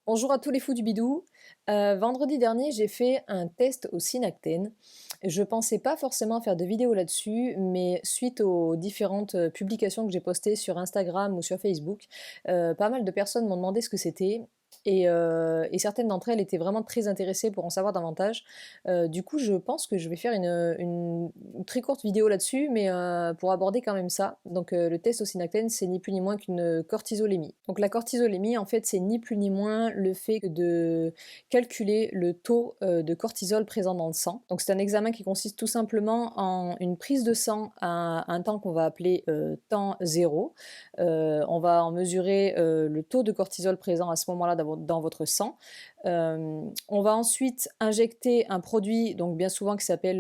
Bonjour à tous les fous du bidou. Vendredi dernier, j'ai fait un test au Synactène. Je pensais pas forcément faire de vidéo là-dessus, mais suite aux différentes publications que j'ai postées sur Instagram ou sur Facebook, pas mal de personnes m'ont demandé ce que c'était. Et certaines d'entre elles étaient vraiment très intéressées pour en savoir davantage. Du coup, je pense que je vais faire une très courte vidéo là-dessus, mais pour aborder quand même ça. Donc, le test au Synactène, c'est ni plus ni moins qu'une cortisolémie. Donc, la cortisolémie, en fait, c'est ni plus ni moins le fait de calculer le taux de cortisol présent dans le sang. Donc, c'est un examen qui consiste tout simplement en une prise de sang à un temps qu'on va appeler temps zéro. On va en mesurer le taux de cortisol présent à ce moment-là dans votre sang. On va ensuite injecter un produit, donc bien souvent qui s'appelle,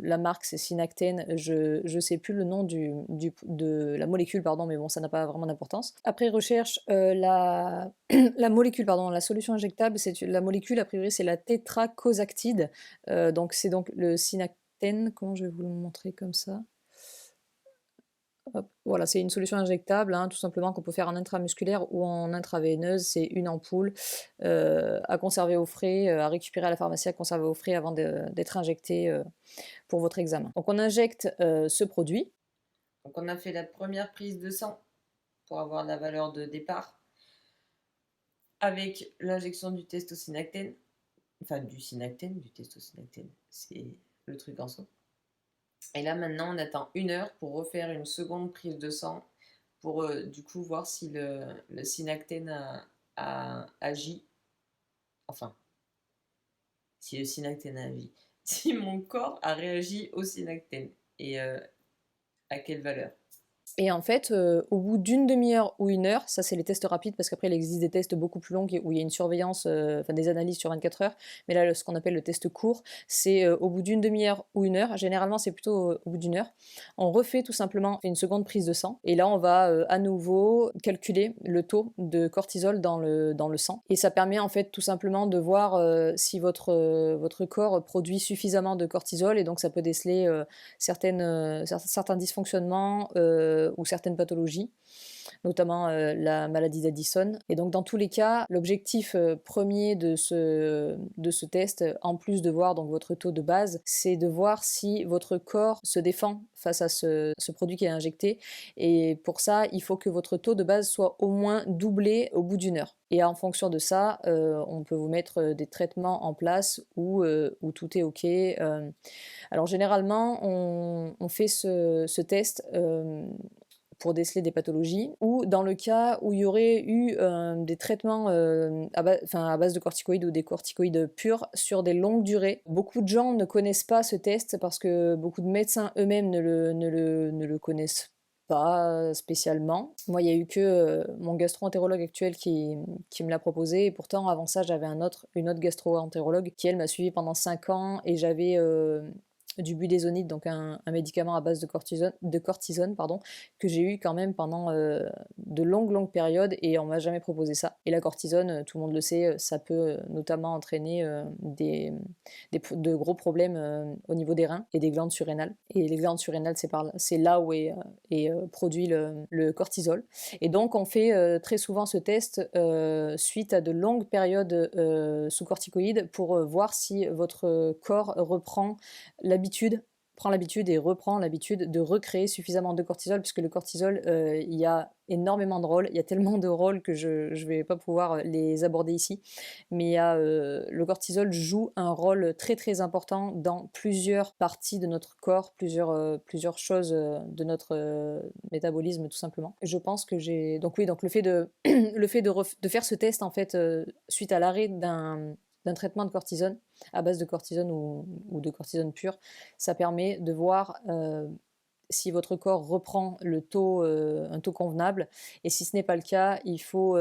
la marque c'est Synactène, je ne sais plus le nom de la molécule, pardon, mais bon, ça n'a pas vraiment d'importance. Après recherche, la molécule, pardon, la solution injectable, la molécule, a priori, c'est la tétracosactide. Donc c'est donc le Synactène, comment je vais vous le montrer comme ça? Hop, voilà, c'est une solution injectable, hein, tout simplement, qu'on peut faire en intramusculaire ou en intraveineuse. C'est une ampoule à conserver au frais, à récupérer à la pharmacie, à conserver au frais avant d'être injecté pour votre examen. Donc on injecte ce produit. Donc on a fait la première prise de sang pour avoir la valeur de départ avec l'injection du testosinactène, enfin du synactène, du testosinactène, c'est le truc en soi. Et là maintenant on attend 1 heure pour refaire une seconde prise de sang pour du coup voir si le synactène a agi, enfin, si le synactène a agi, si mon corps a réagi au synactène et à quelle valeur. Et en fait, au bout d'une demi-heure ou 1 heure, ça c'est les tests rapides parce qu'après il existe des tests beaucoup plus longs où il y a une surveillance, enfin des analyses sur 24 heures, mais là ce qu'on appelle le test court, c'est au bout d'une demi-heure ou 1 heure, généralement c'est plutôt au bout d'1 heure, on refait tout simplement une seconde prise de sang et là on va à nouveau calculer le taux de cortisol dans le sang et ça permet en fait tout simplement de voir si votre corps produit suffisamment de cortisol et donc ça peut déceler certains dysfonctionnements ou certaines pathologies, notamment la maladie d'Addison. Et donc dans tous les cas, l'objectif premier de ce test, en plus de voir donc votre taux de base, c'est de voir si votre corps se défend face à ce produit qui est injecté. Et pour ça, il faut que votre taux de base soit au moins doublé au bout d'1 heure. Et en fonction de ça, on peut vous mettre des traitements en place où tout est OK. Alors généralement, on fait ce test pour déceler des pathologies, ou dans le cas où il y aurait eu des traitements à base de corticoïdes ou des corticoïdes purs sur des longues durées. Beaucoup de gens ne connaissent pas ce test parce que beaucoup de médecins eux-mêmes ne le connaissent pas spécialement. Moi, il y a eu que mon gastro-entérologue actuel qui me l'a proposé, et pourtant avant ça j'avais une autre gastro-entérologue qui elle m'a suivi pendant 5 ans, et j'avais du budesonide, donc un médicament à base de cortisone, pardon, que j'ai eu quand même pendant de longues périodes, et on m'a jamais proposé ça. Et la cortisone, tout le monde le sait, ça peut notamment entraîner de gros problèmes au niveau des reins et des glandes surrénales. Et les glandes surrénales, c'est là où est produit le cortisol. Et donc on fait très souvent ce test suite à de longues périodes sous corticoïdes pour voir si votre corps prend l'habitude et reprend l'habitude de recréer suffisamment de cortisol, puisque le cortisol, il y a énormément de rôles, il y a tellement de rôles que je ne vais pas pouvoir les aborder ici, mais le cortisol joue un rôle très très important dans plusieurs parties de notre corps, plusieurs choses de notre métabolisme tout simplement. Je pense que j'ai... Donc oui, donc le fait de faire ce test en fait suite à l'arrêt d'un traitement de cortisone, à base de cortisone ou de cortisone pure, ça permet de voir si votre corps reprend un taux convenable. Et si ce n'est pas le cas, il faut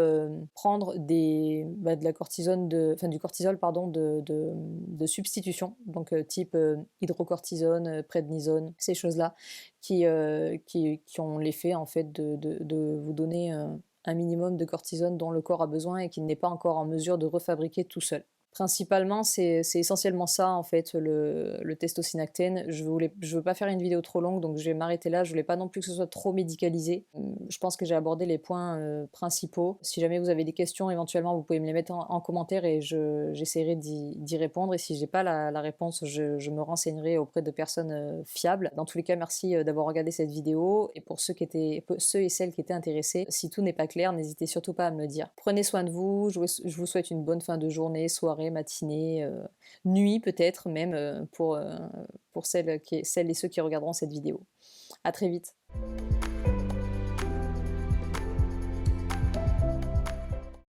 prendre de la cortisone, du cortisol pardon, de substitution, donc type hydrocortisone, prednisone, ces choses-là, qui ont l'effet en fait de vous donner un minimum de cortisone dont le corps a besoin et qu'il n'est pas encore en mesure de refabriquer tout seul. Principalement, c'est essentiellement ça, en fait, le Testosinactène. Je veux pas faire une vidéo trop longue, donc je vais m'arrêter là. Je voulais pas non plus que ce soit trop médicalisé. Je pense que j'ai abordé les points, principaux. Si jamais vous avez des questions, éventuellement, vous pouvez me les mettre en commentaire et j'essaierai d'y répondre et si j'ai pas la réponse, je me renseignerai auprès de personnes, fiables. Dans tous les cas, merci, d'avoir regardé cette vidéo et pour ceux et celles qui étaient intéressés, si tout n'est pas clair, n'hésitez surtout pas à me le dire. Prenez soin de vous, je vous souhaite une bonne fin de journée, soirée, matinée, nuit peut-être même, pour celles et ceux qui regarderont cette vidéo. À très vite.